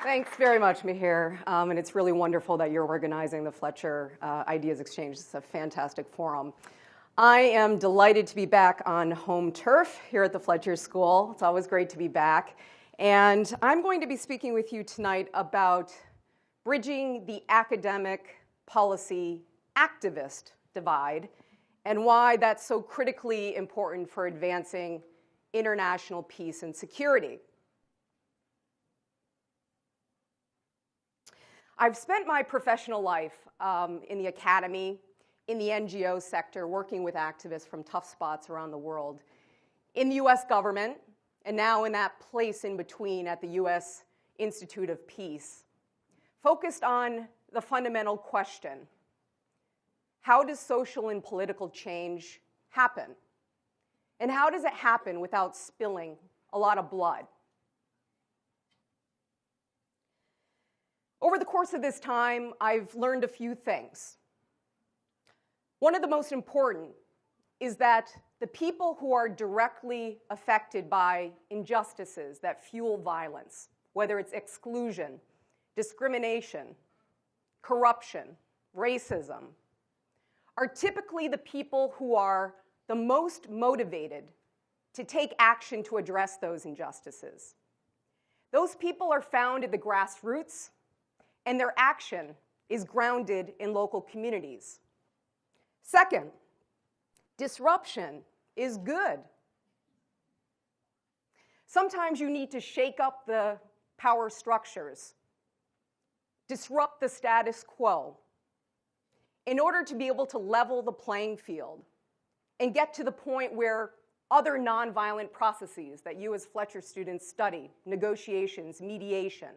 Thanks very much, Mihir. And it's really wonderful that you're organizing the Fletcher Ideas Exchange. It's a fantastic forum. I am delighted to be back on home turf here at the Fletcher School. It's always great to be back. And I'm going to be speaking with you tonight about bridging the academic policy activist divide and why that's so critically important for advancing international peace and security. I've spent my professional life in the academy, in the NGO sector, working with activists from tough spots around the world, in the US government, and now in that place in between at the US Institute of Peace, focused on the fundamental question: how does social and political change happen? And how does it happen without spilling a lot of blood? Over the course of this time, I've learned a few things. One of the most important is that the people who are directly affected by injustices that fuel violence, whether it's exclusion, discrimination, corruption, racism, are typically the people who are the most motivated to take action to address those injustices. Those people are found at the grassroots, and their action is grounded in local communities. Second, disruption is good. Sometimes you need to shake up the power structures, disrupt the status quo, in order to be able to level the playing field and get to the point where other nonviolent processes that you as Fletcher students study, negotiations, mediation,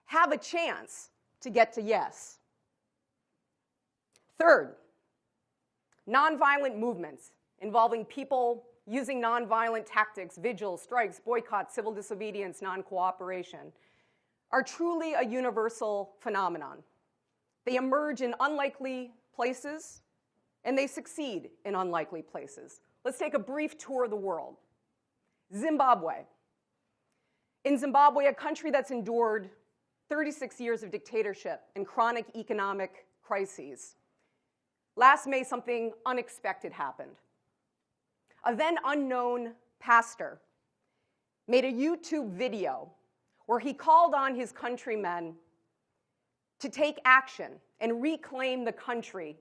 have a chance to get to yes. Third, nonviolent movements involving people using nonviolent tactics, vigils, strikes, boycotts, civil disobedience, non-cooperation, are truly a universal phenomenon. They emerge in unlikely places, and they succeed in unlikely places. Let's take a brief tour of the world. Zimbabwe. In Zimbabwe, a country that's endured 36 years of dictatorship and chronic economic crises, last May, something unexpected happened. A then unknown pastor made a YouTube video where he called on his countrymen to take action and reclaim the country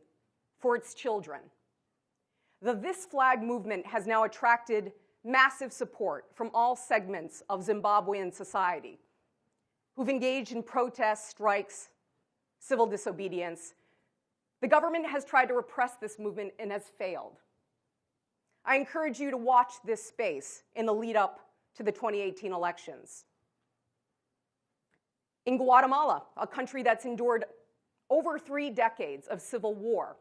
for its children. The This Flag movement has now attracted massive support from all segments of Zimbabwean society, who've engaged in protests, strikes, civil disobedience. The government has tried to repress this movement and has failed. I encourage you to watch this space in the lead up to the 2018 elections. In Guatemala, a country that's endured over 3 decades of civil war,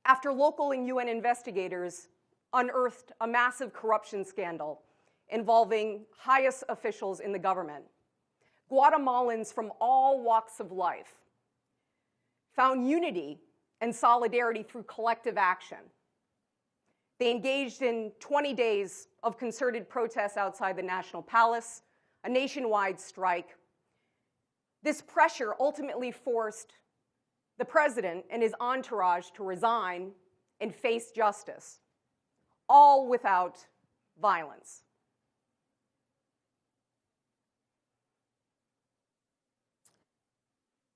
after local and UN investigators unearthed a massive corruption scandal involving highest officials in the government, Guatemalans from all walks of life found unity and solidarity through collective action. They engaged in 20 days of concerted protests outside the National Palace, a nationwide strike. This pressure ultimately forced the president and his entourage to resign and face justice, all without violence.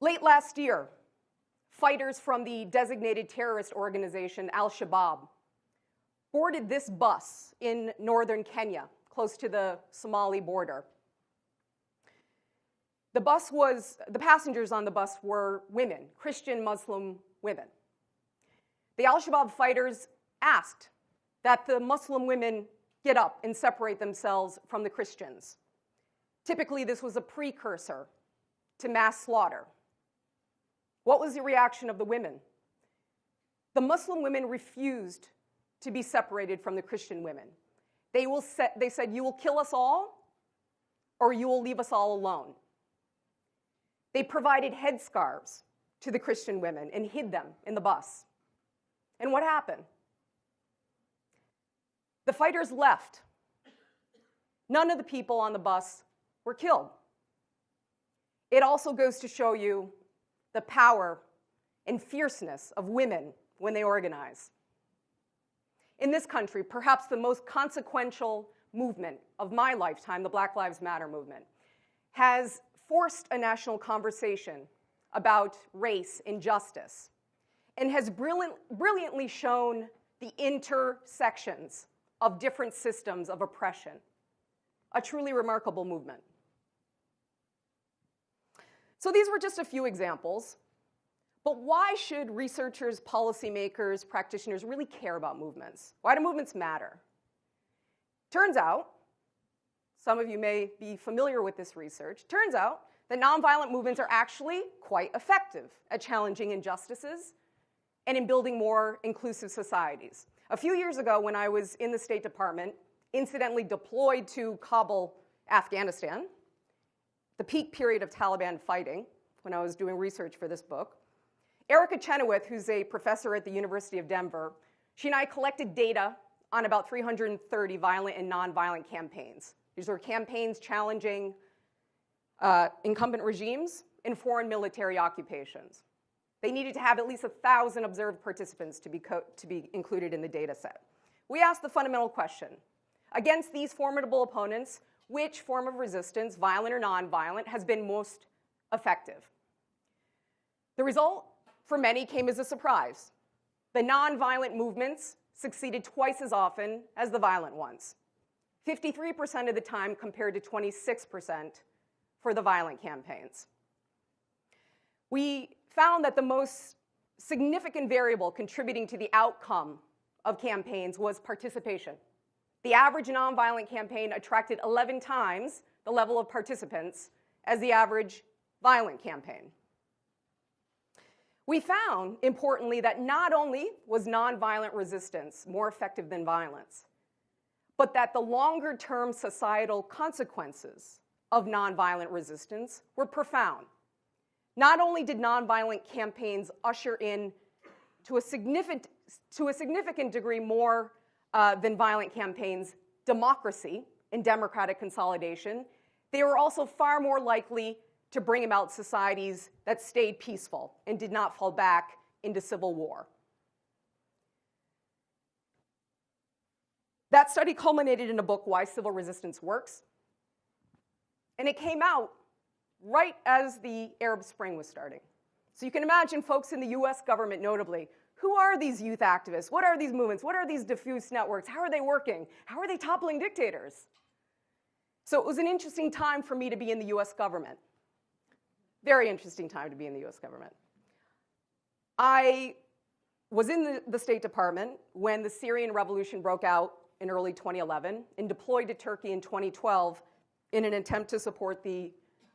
Late last year, fighters from the designated terrorist organization Al-Shabaab boarded this bus in northern Kenya, close to the Somali border. The passengers on the bus were women, Christian Muslim women. The Al-Shabaab fighters asked that the Muslim women get up and separate themselves from the Christians. Typically, this was a precursor to mass slaughter. What was the reaction of the women? The Muslim women refused to be separated from the Christian women. They said, "You will kill us all, or you will leave us all alone." They provided headscarves to the Christian women and hid them in the bus. And what happened? The fighters left. None of the people on the bus were killed. It also goes to show you the power and fierceness of women when they organize. In this country, perhaps the most consequential movement of my lifetime, the Black Lives Matter movement, has forced a national conversation about race and justice, and has brilliantly shown the intersections of different systems of oppression. A truly remarkable movement. So these were just a few examples, but why should researchers, policymakers, practitioners really care about movements? Why do movements matter? Turns out, some of you may be familiar with this research, turns out that nonviolent movements are actually quite effective at challenging injustices and in building more inclusive societies. A few years ago, when I was in the State Department, incidentally deployed to Kabul, Afghanistan, the peak period of Taliban fighting, when I was doing research for this book, Erica Chenoweth, who's a professor at the University of Denver, she and I collected data on about 330 violent and nonviolent campaigns. These were campaigns challenging incumbent regimes in foreign military occupations. They needed to have at least 1,000 observed participants to be included in the data set. We asked the fundamental question: against these formidable opponents, which form of resistance, violent or nonviolent, has been most effective? The result, for many, came as a surprise. The nonviolent movements succeeded twice as often as the violent ones, 53% of the time compared to 26% for the violent campaigns. We found that the most significant variable contributing to the outcome of campaigns was participation. The average nonviolent campaign attracted 11 times the level of participants as the average violent campaign. We found, importantly, that not only was nonviolent resistance more effective than violence, but that the longer-term societal consequences of nonviolent resistance were profound. Not only did nonviolent campaigns usher in to a significant degree more than violent campaigns democracy and democratic consolidation, they were also far more likely to bring about societies that stayed peaceful and did not fall back into civil war. That study culminated in a book, Why Civil Resistance Works, and it came out right as the Arab Spring was starting. So you can imagine folks in the US government, notably, who are these youth activists? What are these movements? What are these diffuse networks? How are they working? How are they toppling dictators? So it was an interesting time for me to be in the US government. Very interesting time to be in the US government. I was in the State Department when the Syrian revolution broke out in early 2011 and deployed to Turkey in 2012 in an attempt to support the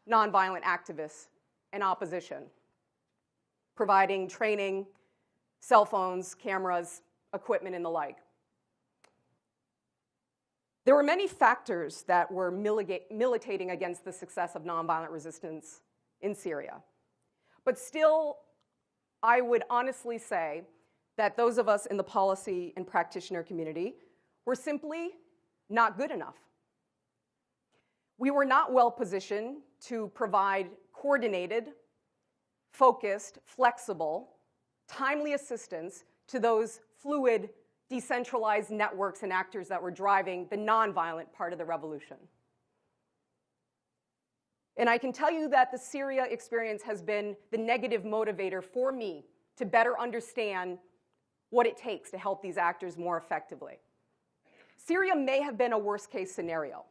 nonviolent activists and opposition, providing training, cell phones, cameras, equipment, and the like. There were many factors that were militating against the success of nonviolent resistance in Syria. But still, I would honestly say that those of us in the policy and practitioner community were simply not good enough. We were not well positioned to provide coordinated, focused, flexible, timely assistance to those fluid, decentralized networks and actors that were driving the nonviolent part of the revolution. And I can tell you that the Syria experience has been the negative motivator for me to better understand what it takes to help these actors more effectively. Syria may have been a worst-case scenario,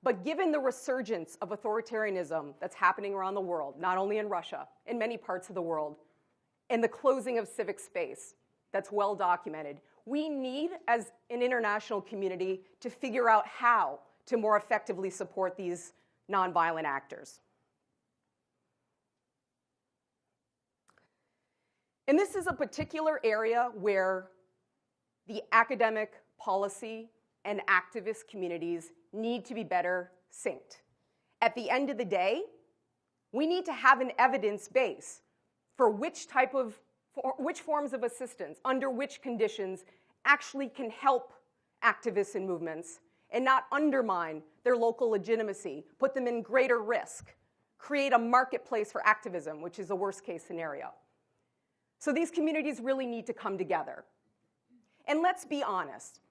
but given the resurgence of authoritarianism that's happening around the world, not only in Russia, in many parts of the world, and the closing of civic space that's well documented, we need, as an international community, to figure out how to more effectively support these nonviolent actors. And this is a particular area where the academic, policy, and activist communities need to be better synced. At the end of the day, we need to have an evidence base for which forms of assistance, under which conditions, actually can help activists and movements and not undermine their local legitimacy, put them in greater risk, create a marketplace for activism, which is a worst-case scenario. So these communities really need to come together. And let's be honest,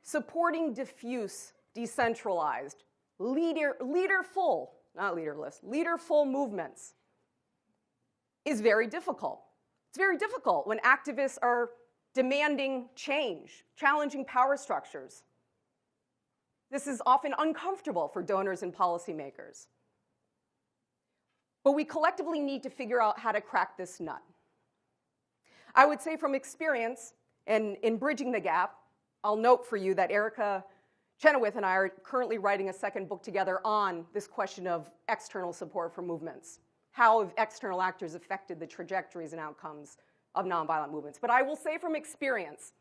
supporting diffuse, decentralized, leaderful, not leaderless, leaderful movements is very difficult. It's very difficult when activists are demanding change, challenging power structures. This is often uncomfortable for donors and policymakers. But we collectively need to figure out how to crack this nut. I would say from experience, and in bridging the gap, I'll note for you that Erica Chenoweth and I are currently writing a second book together on this question of external support for movements. How have external actors affected the trajectories and outcomes of nonviolent movements? But I will say from experience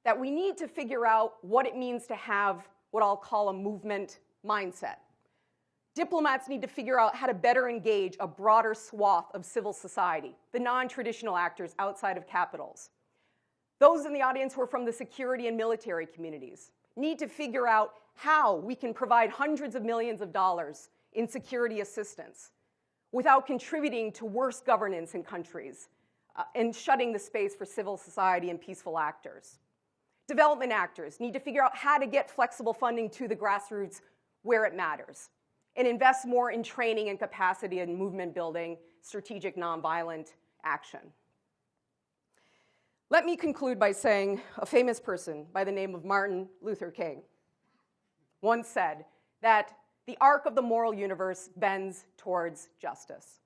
that we need to figure out what it means to have what I'll call a movement mindset. Diplomats need to figure out how to better engage a broader swath of civil society, the non-traditional actors outside of capitals. Those in the audience who are from the security and military communities need to figure out how we can provide hundreds of millions of dollars in security assistance without contributing to worse governance in countries and shutting the space for civil society and peaceful actors. Development actors need to figure out how to get flexible funding to the grassroots where it matters and invest more in training and capacity and movement building, strategic nonviolent action. Let me conclude by saying a famous person by the name of Martin Luther King once said that the arc of the moral universe bends towards justice.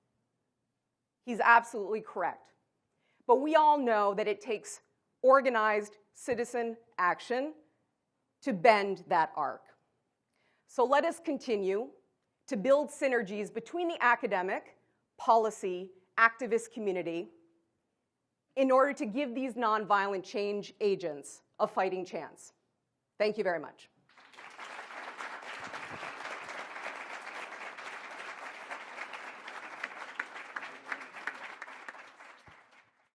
He's absolutely correct. But we all know that it takes organized citizen action to bend that arc. So let us continue to build synergies between the academic, policy, activist community in order to give these nonviolent change agents a fighting chance. Thank you very much.